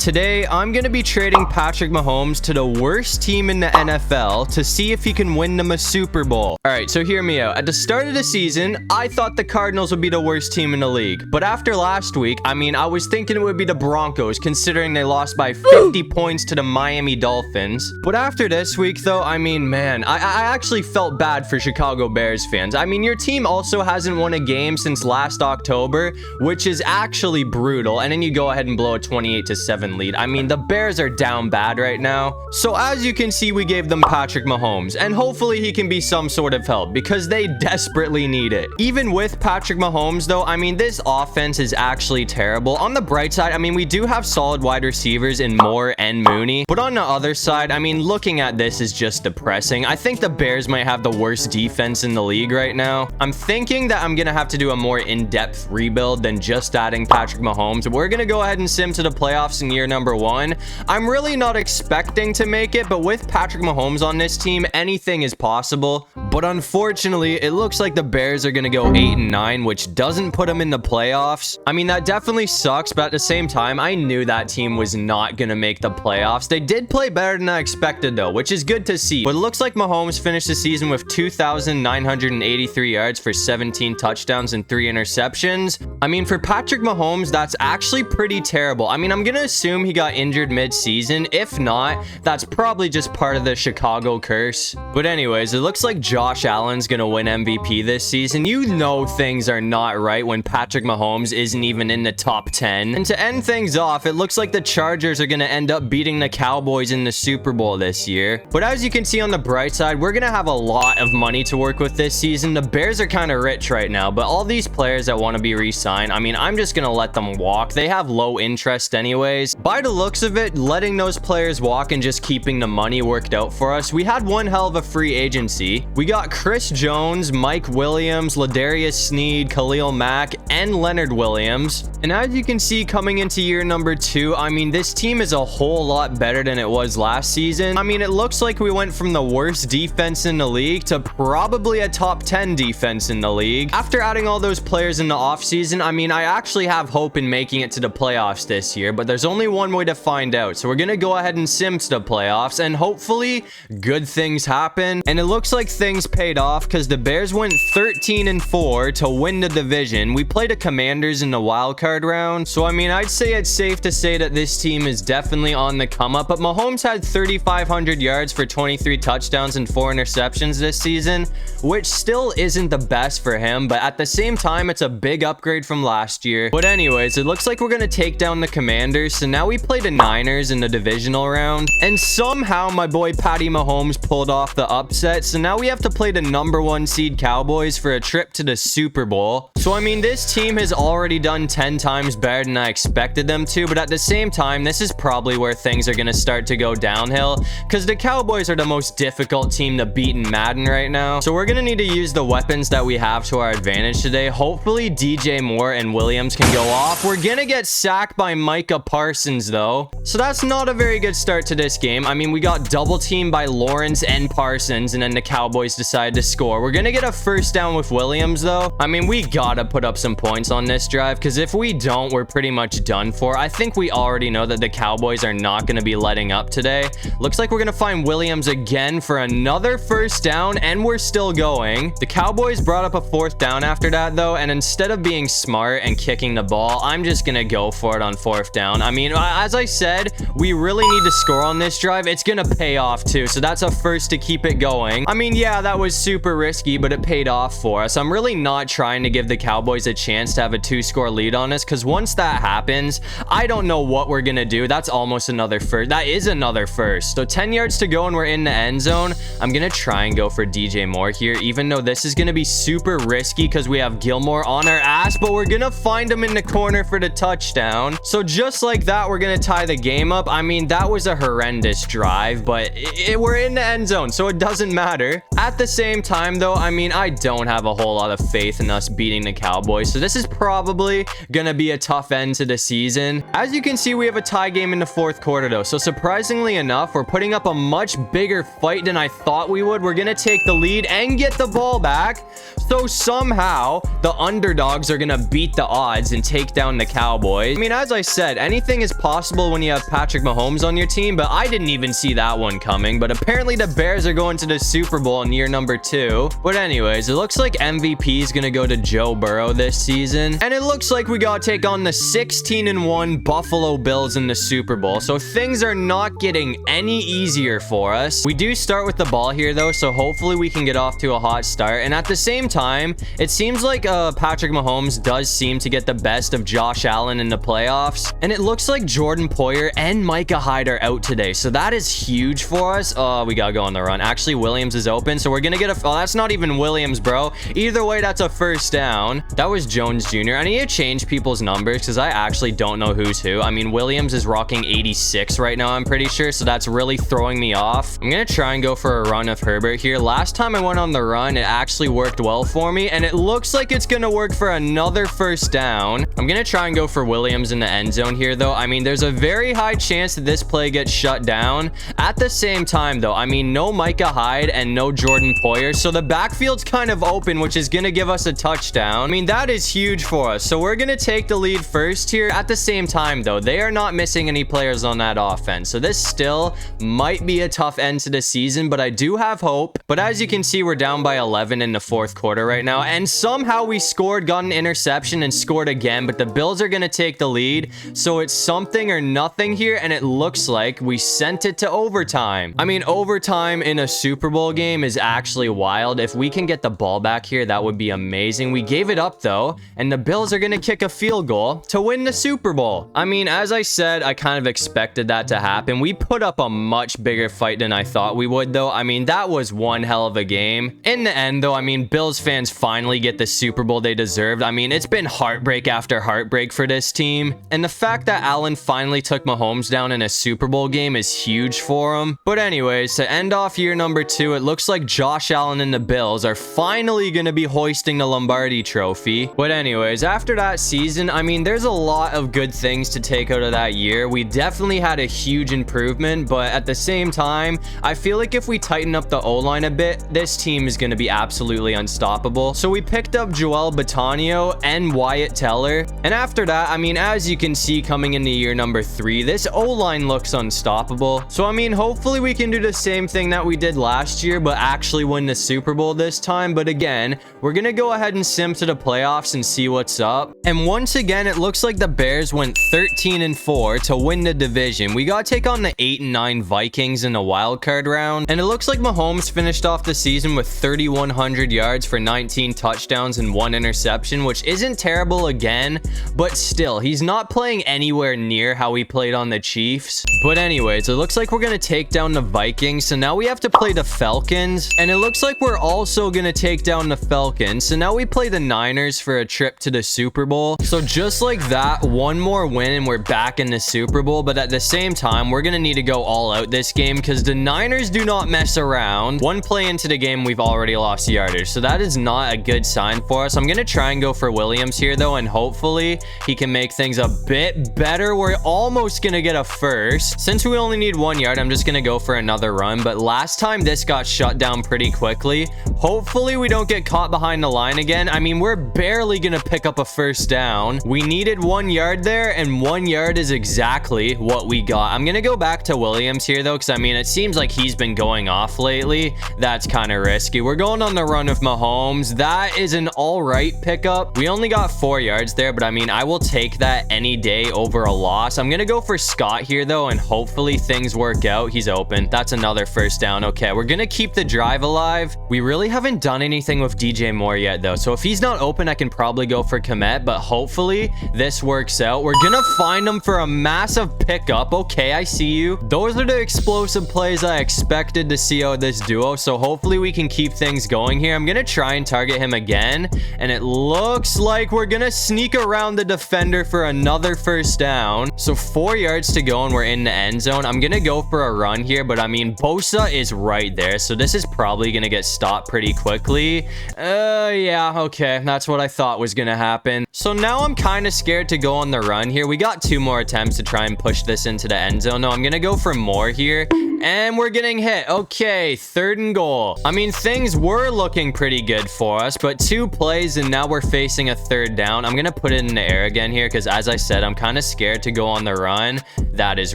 today I'm going to be trading Patrick Mahomes to the worst team in the NFL to see if he can win them a Super Bowl. Alright, so hear me out. At the start of the season, I thought the Cardinals would be the worst team in the league. But after last week, I was thinking it would be the Broncos, considering they lost by 50 points to the Miami Dolphins. But after this week, though, man, I actually felt bad for Chicago Bears fans. Your team also hasn't won a game since last October, which is actually brutal. And then you go ahead and blow a 28-7 lead. The Bears are down bad right now. So as you can see, we gave them Patrick Mahomes, and hopefully he can be some sort of help because they desperately need it. Even with Patrick Mahomes, though, this offense is actually terrible. On the bright side, we do have solid wide receivers in Moore and Mooney. But on the other side, looking at this is just depressing. I think the Bears might have the worst defense in the league right now. I'm thinking that I'm going to have to do a more in-depth rebuild than just adding Patrick Mahomes. We're going to go ahead and sim to the playoffs in year number 1. I'm really not expecting to make it, but with Patrick Mahomes on this team, anything is possible. But unfortunately, it looks like the Bears are going to go 8-9, which doesn't put them in the playoffs. That definitely sucks, but at the same time, I knew that team was not going to make the playoffs. They did play better than I expected, though, which is good to see. But it looks like Mahomes finished the season with 2,983 yards for 17 touchdowns and 3 interceptions. For Patrick Mahomes, that's actually pretty terrible. I'm going to assume he got injured mid-season. If not, that's probably just part of the Chicago curse. But anyways, it looks like Josh Allen's going to win MVP this season. You know things are not right when Patrick Mahomes isn't even in the top 10. And to end things off, it looks like the Chargers are going to end up beating the Cowboys in the Super Bowl this year. But as you can see on the bright side, we're going to have a lot of money to work with this season. The Bears are kind of rich right now, but all these players that want to be re-signed, I'm just going to let them walk. They have low interest anyways. By the looks of it, letting those players walk and just keeping the money worked out for us. We had one hell of a free agency. We got Chris Jones, Mike Williams, Ladarius Sneed, Khalil Mack, and Leonard Williams. And as you can see, coming into year number 2, this team is a whole lot better than it was last season. It looks like we went from the worst defense in the league to probably a top 10 defense in the league. After adding all those players in the offseason, I actually have hope in making it to the playoffs this year, but there's only one way to find out. So we're going to go ahead and sim to the playoffs, and hopefully good things happen. And it looks like things paid off because the Bears went 13-4 to win the division. We played the Commanders in the wild card round. So I'd say it's safe to say that this team is definitely on the come up, but Mahomes had 3,500 yards for 23 touchdowns and 4 interceptions this season, which still isn't the best for him, but at the same time, it's a big upgrade from last year. But anyways, it looks like we're going to take down the Commanders. So now we play the Niners in the divisional round, and somehow my boy Patty Mahomes pulled off the upset. So now we have to play the number 1 seed Cowboys for a trip to the Super Bowl. So this team has already done 10 times better than I expected them to, but at the same time, this is probably where things are going to start to go downhill because the Cowboys are the most difficult team to beat in Madden right now. So we're going to need to use the weapons that we have to our advantage today. Hopefully DJ Moore and Williams can go off. We're going to get sacked by Micah Parsons though. So that's not a very good start to this game. We got double teamed by Lawrence and Parsons, and then the Cowboys decided to score. We're going to get a first down with Williams though. We gotta put up some points on this drive because if we don't, we're pretty much done for. I think we already know that the Cowboys are not going to be letting up today. Looks like we're going to find Williams again for another first down, and we're still going. The Cowboys brought up a 4th down after that though, and instead of being smart and kicking the ball, I'm just going to go for it on 4th down. As I said, we really need to score on this drive. It's going to pay off too, so that's a first to keep it going. Yeah, that was super risky, but it paid off for us. I'm really not trying to give the Cowboys a chance to have a 2-score lead on us because once that happens, I don't know what we're going to do. That's almost another first. That is another first. So 10 yards to go and we're in the end zone. I'm going to try and go for DJ Moore here, even though this is going to be super risky because we have Gilmore on our ass, but we're going to find him in the corner for the touchdown. So just like that, we're going to tie the game up. That was a horrendous drive, but we're in the end zone, so it doesn't matter. At the same time though, I don't have a whole lot of faith in us beating the Cowboys, so this is probably going gonna be a tough end to the season. As you can see, we have a tie game in the fourth quarter though. So surprisingly enough, we're putting up a much bigger fight than I thought we would. We're gonna take the lead and get the ball back. So somehow the underdogs are gonna beat the odds and take down the Cowboys. I mean, as I said, anything is possible when you have Patrick Mahomes on your team, but I didn't even see that one coming. But apparently the Bears are going to the Super Bowl in year number 2. But anyways, it looks like MVP is gonna go to Joe Burrow this season. And it looks like we gotta take on the 16-1 Buffalo Bills in the Super Bowl. So things are not getting any easier for us. We do start with the ball here though, so hopefully we can get off to a hot start. And at the same time, it seems like Patrick Mahomes does seem to get the best of Josh Allen in the playoffs. And it looks like Jordan Poyer and Micah Hyde are out today. So that is huge for us. Oh, we gotta go on the run. Actually, Williams is open, so we're gonna get a... Oh, that's not even Williams, bro. Either way, that's a first down. That was Jones Jr. I need to change people's numbers because I actually don't know who's who. I mean, Williams is rocking 86 right now, I'm pretty sure, so that's really throwing me off. I'm gonna try and go for a run of Herbert here. Last time I went on the run, it actually worked well for me, and it looks like it's gonna work for another first down. I'm gonna try and go for Williams in the end zone here, though. I mean, there's a very high chance that this play gets shut down. At the same time, though, I mean, no Micah Hyde and no Jordan Poyer, so the backfield's kind of open, which is gonna give us a touchdown. I mean, that is huge for us, so we're gonna take the lead first here. At the same time, though, they are not missing any players on that offense, so this still might be a tough end to the season, but I do have hope. But as you can see, we're down by 11 in the fourth quarter right now, and somehow we scored, got an interception, and scored again, but the Bills are gonna take the lead, so it's something or nothing here, and it looks like we sent it to overtime. I mean, overtime in a Super Bowl game is actually wild. If we can get the ball back here, that would be amazing. We gave it up though, and the Bills are gonna kick a field goal to win the Super Bowl. I mean, as I said, I kind of expected that to happen. We put up a much bigger fight than I thought we would though. I mean, that was one hell of a game. In the end though, I mean, Bills fans finally get the Super Bowl they deserved. I mean, it's been heartbreak after heartbreak for this team, and the fact that Allen finally took Mahomes down in a Super Bowl game is huge for him. But anyways, to end off year number 2, it looks like Josh Allen and the Bills are finally gonna be hoisting the Lombardi trophy. But anyways, after that season, I mean, there's a lot of good things to take out of that year. We definitely had a huge improvement, but at the same time, I feel like if we tighten up the O-line a bit, this team is gonna be absolutely unstoppable. So we picked up Joel Bitonio and Wyatt Teller, and after that, I mean, as you can see, coming into year number 3, this O-line looks unstoppable. So I mean, hopefully we can do the same thing that we did last year, but actually win the Super Bowl this time. But again, we're gonna go ahead and sim to the playoffs and see what's up. And once again, it looks like the Bears went 13-4 to win the division. We gotta take on the 8-9 Vikings in the wild card round, and it looks like Mahomes finished off the season with 3,100 yards for 19 touchdowns and 1 interception, which isn't terrible again, but still, he's not playing anywhere near how he played on the Chiefs. But anyways, it looks like we're gonna take down the Vikings, so now we have to play the Falcons, and it looks like we're also gonna take down the Falcons, so now we play the Niners for a trip to the Super Bowl. So just like that, one more win and we're back in the Super Bowl. But at the same time, we're gonna need to go all out this game because the Niners do not mess around. One play into the game, we've already lost yardage, so that is not a good sign for us. I'm gonna try and go for Williams here though, and hopefully he can make things a bit better. We're almost gonna get a first. Since we only need 1 yard, I'm just gonna go for another run. But last time this got shut down pretty quickly. Hopefully we don't get caught behind the line again. I mean, we're barely gonna pick up a first down. We needed 1 yard there, and 1 yard is exactly what we got. I'm gonna go back to Williams here though, because I mean, it seems like he's been going off lately. That's kind of risky. We're going on the run with Mahomes. That is an all right pickup. We only got 4 yards there, but I mean, I will take that any day over a loss. I'm gonna go for Scott here though, and hopefully things work out. He's open. That's another first down. Okay, we're gonna keep the drive alive. We really haven't done anything with DJ Moore yet though, so if he's not open, I can probably go for Komet, but hopefully this works out. We're gonna find him for a massive pickup. Okay, I see you. Those are the explosive plays I expected to see out of this duo, so hopefully we can keep things going here. I'm gonna try and target him again, and it looks like we're gonna sneak around the defender for another first down. So 4 yards to go and we're in the end zone. I'm gonna go for a run here, but I mean, Bosa is right there, so this is probably gonna get stopped pretty quickly. Yeah, okay, that's what I thought was gonna happen. So now now I'm kind of scared to go on the run here. We got 2 more attempts to try and push this into the end zone. No, I'm gonna go for more here. And we're getting hit. Okay, 3rd and goal. I mean, things were looking pretty good for us, but 2 plays and now we're facing a 3rd down. I'm gonna put it in the air again here because, as I said, I'm kind of scared to go on the run. That is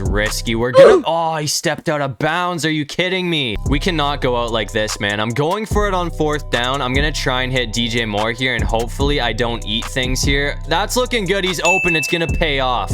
risky. We're gonna... Oh, he stepped out of bounds. Are you kidding me? We cannot go out like this, man. I'm going for it on 4th down. I'm gonna try and hit DJ Moore here, and hopefully I don't eat things here. That's looking good. He's open. It's gonna pay off.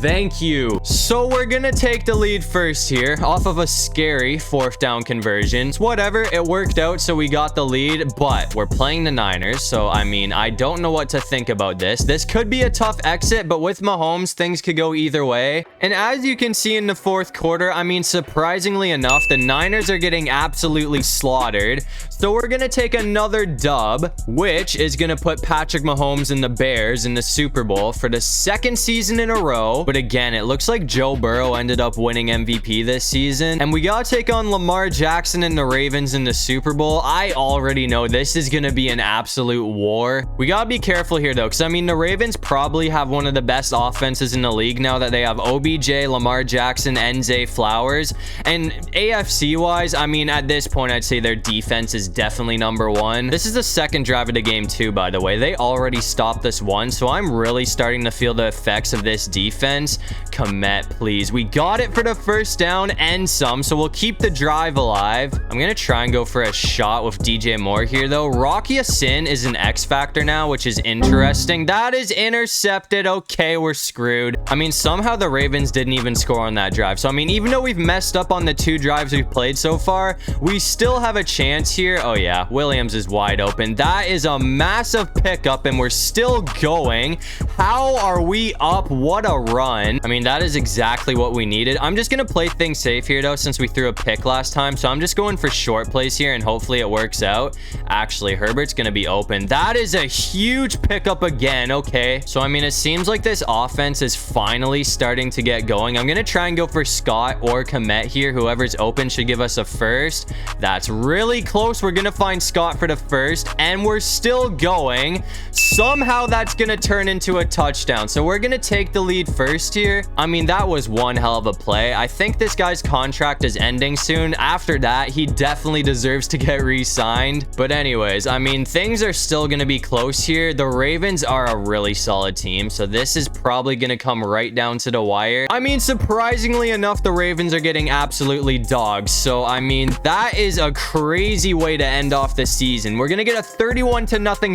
Thank you. So we're gonna take the lead first here off of a scary 4th down conversion. Whatever, it worked out, so we got the lead, but we're playing the Niners, so I mean, I don't know what to think about this. This could be a tough exit, but with Mahomes, things could go either way. And as you can see in the 4th quarter, I mean, surprisingly enough, the Niners are getting absolutely slaughtered. So we're gonna take another dub, which is gonna put Patrick Mahomes and the Bears in the Super Bowl for the 2nd season in a row. But again, it looks like Joe Burrow ended up winning MVP this season. And we gotta take on Lamar Jackson and the Ravens in the Super Bowl. I already know this is gonna be an absolute war. We gotta be careful here, though, because I mean, the Ravens probably have one of the best offenses in the league now that they have OBJ, Lamar Jackson, and Zay Flowers. And AFC-wise, I mean, at this point, I'd say their defense is definitely number 1. This is the 2nd drive of the game, too, by the way. They already stopped this one, so I'm really starting to feel the effects of this defense. Commit, please. We got it for the 1st down and some, so we'll keep the drive alive. I'm gonna try and go for a shot with DJ Moore here, though. Rocky Sin is an X factor now, which is interesting. That is intercepted. Okay, we're screwed. I mean, somehow the Ravens didn't even score on that drive. So, I mean, even though we've messed up on the 2 drives we've played so far, we still have a chance here. Oh, yeah. Williams is wide open. That is a massive pickup, and we're still going. How are we up? What a run. I mean, that is exactly what we needed. I'm just going to play things safe here, though, since we threw a pick last time. So I'm just going for short plays here, and hopefully it works out. Actually, Herbert's going to be open. That is a huge pickup again. Okay. So, I mean, it seems like this offense is finally starting to get going. I'm going to try and go for Scott or Komet here. Whoever's open should give us a 1st. That's really close. We're going to find Scott for the 1st, and we're still going. Somehow that's going to turn into a touchdown. So we're going to take the lead first here. I mean, that was one hell of a play. I think this guy's contract is ending soon. After that, he definitely deserves to get re-signed. But anyways, I mean, things are still going to be close here. The Ravens are a really solid team, so this is probably going to come right down to the wire. I mean, surprisingly enough, the Ravens are getting absolutely dogs. So, I mean, that is a crazy way to end off the season. We're going to get a 31-0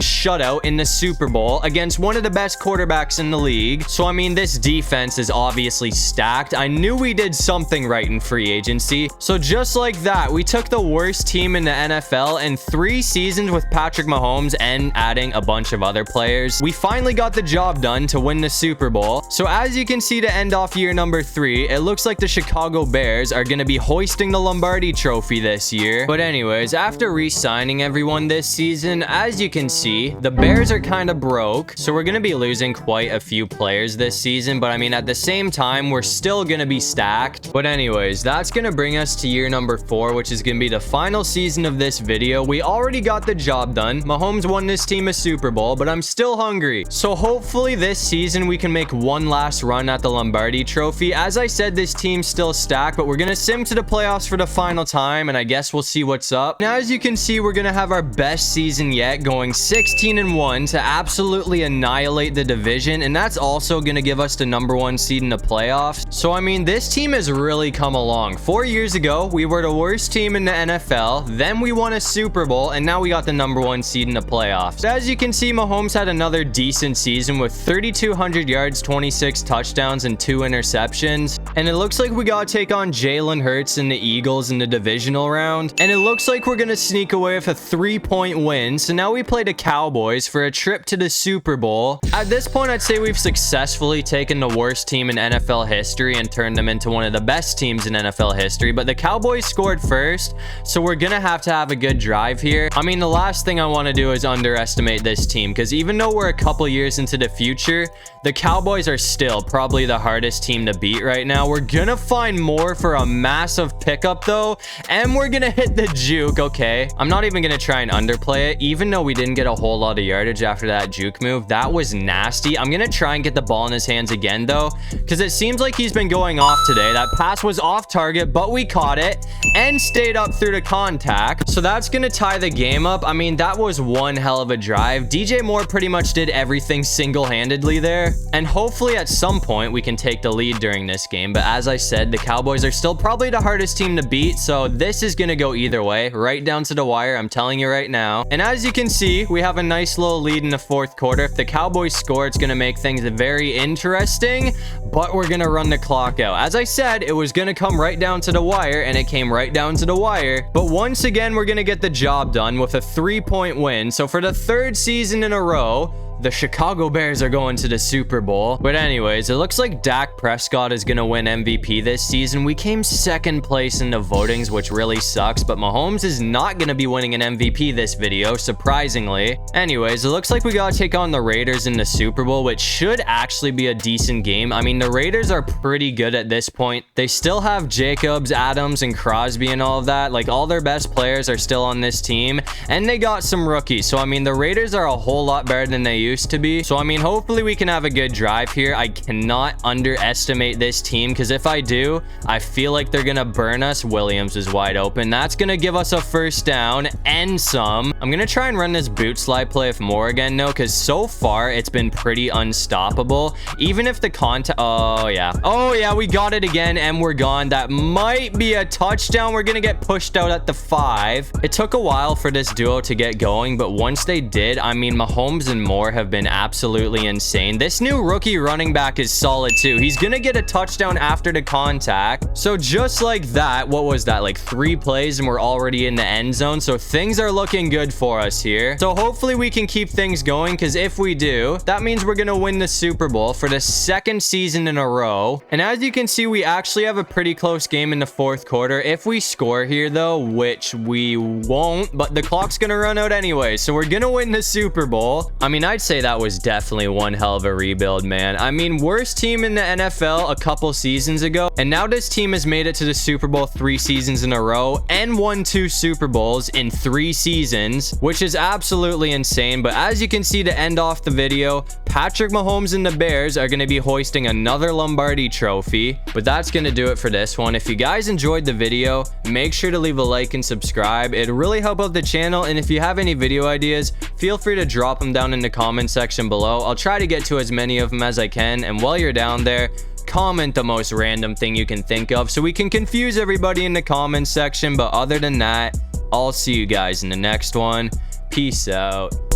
shutout in the Super Bowl against one of the best quarterbacks in the league. So, I mean, this defense is obviously stacked. I knew we did something right in free agency. So, just like that, we took the worst team in the NFL in 3 seasons with Patrick Mahomes and adding a bunch of other players. We finally got the job done to win the Super Bowl. So, as you can see, to end off year number 3, it looks like the Chicago Bears are going to be hoisting the Lombardi Trophy this year. But anyways, after re-signing everyone this season, as you can see, the Bears are kind of broke. So we're going to be losing quite a few players this season. But I mean, at the same time, we're still going to be stacked. But anyways, that's going to bring us to year number 4, which is going to be the final season of this video. We already got the job done. Mahomes won this team a Super Bowl, but I'm still hungry. So hopefully this season we can make one last run at the Lombardi Trophy. As I said, this team's still stacked, but we're going to sim to the playoffs for the final time, and I guess we'll see what's up. Now, as you can see, we're going to have our best season yet, going 16-1 to absolutely annihilate the division, and that's also going to give us the number 1 seed in the playoffs. So, I mean, this team has really come along. 4 years ago, we were the worst team in the NFL, then we won a Super Bowl, and now we got the number 1 seed in the playoffs. As you can see, Mahomes had another decent season with 3,200 yards, 26 touchdowns, and 2 interceptions. And it looks like we got to take on Jalen Hurts and the Eagles in the divisional round. And it looks like we're going to sneak away with a 3-point win. So now we play the Cowboys for a trip to the Super Bowl. At this point, I'd say we've successfully taken the worst team in NFL history and turned them into one of the best teams in NFL history. But the Cowboys scored first, so we're going to have a good drive here. I mean, the last thing I want to do is underestimate this team, because even though we're a couple years into the future, the Cowboys are still probably the hardest team to beat right now. We're gonna find more for a massive pickup though, and we're gonna hit the juke. Okay, play. I'm not even going to try and underplay it, even though we didn't get a whole lot of yardage after that juke move. That was nasty. I'm going to try and get the ball in his hands again, though, because it seems like he's been going off today. That pass was off target, but we caught it and stayed up through the contact. So that's going to tie the game up. I mean, that was one hell of a drive. DJ Moore pretty much did everything single-handedly there. And hopefully at some point we can take the lead during this game. But as I said, the Cowboys are still probably the hardest team to beat. So this is going to go either way, right down to the wire. I'm telling you right now. And as you can see, we have a nice little lead in the fourth quarter. If the Cowboys score, it's going to make things very interesting. But we're going to run the clock out. As I said, it was going to come right down to the wire, and it came right down to the wire. But once again, we're going to get the job done with a 3-point win. So for the third season in a row, the Chicago Bears are going to the Super Bowl. But anyways, it looks like Dak Prescott is going to win MVP this season. We came second place in the votings, which really sucks. But Mahomes is not going to be winning an MVP this video, surprisingly. Anyways, it looks like we got to take on the Raiders in the Super Bowl, which should actually be a decent game. I mean, the Raiders are pretty good at this point. They still have Jacobs, Adams, and Crosby and all of that. Like, all their best players are still on this team. And they got some rookies. So, I mean, the Raiders are a whole lot better than they used to be. So I mean, hopefully we can have a good drive here. I cannot underestimate this team, because if I do, I feel like they're gonna burn us. Williams is wide open. That's gonna give us a first down and some. I'm gonna try and run this boot slide play with Moore again, though, because so far it's been pretty unstoppable. Even if the contact, oh yeah, we got it again and we're gone. That might be a touchdown. We're gonna get pushed out at the 5. It took a while for this duo to get going, but once they did, I mean, Mahomes and Moore have been absolutely insane. This new rookie running back is solid too. He's gonna get a touchdown after the contact. So just like that, what was that, like 3 plays and we're already in the end zone? So things are looking good for us here. So hopefully we can keep things going, because if we do, that means we're gonna win the Super Bowl for the 2nd season in a row. And as you can see, we actually have a pretty close game in the 4th quarter. If we score here though, which we won't, but the clock's gonna run out anyway, so we're gonna win the Super Bowl. I mean, I'd say that was definitely one hell of a rebuild, man. I mean, worst team in the NFL a couple seasons ago, and now this team has made it to the Super Bowl 3 seasons in a row and won 2 Super Bowls in 3 seasons, which is absolutely insane. But as you can see, to end off the video, Patrick Mahomes and the Bears are going to be hoisting another Lombardi trophy. But that's going to do it for this one. If you guys enjoyed the video, make sure to leave a like and subscribe. It'd really help out the channel. And if you have any video ideas, feel free to drop them down in the comments section below. I'll try to get to as many of them as I can. And while you're down there, comment the most random thing you can think of so we can confuse everybody in the comments section. But other than that, I'll see you guys in the next one. Peace out.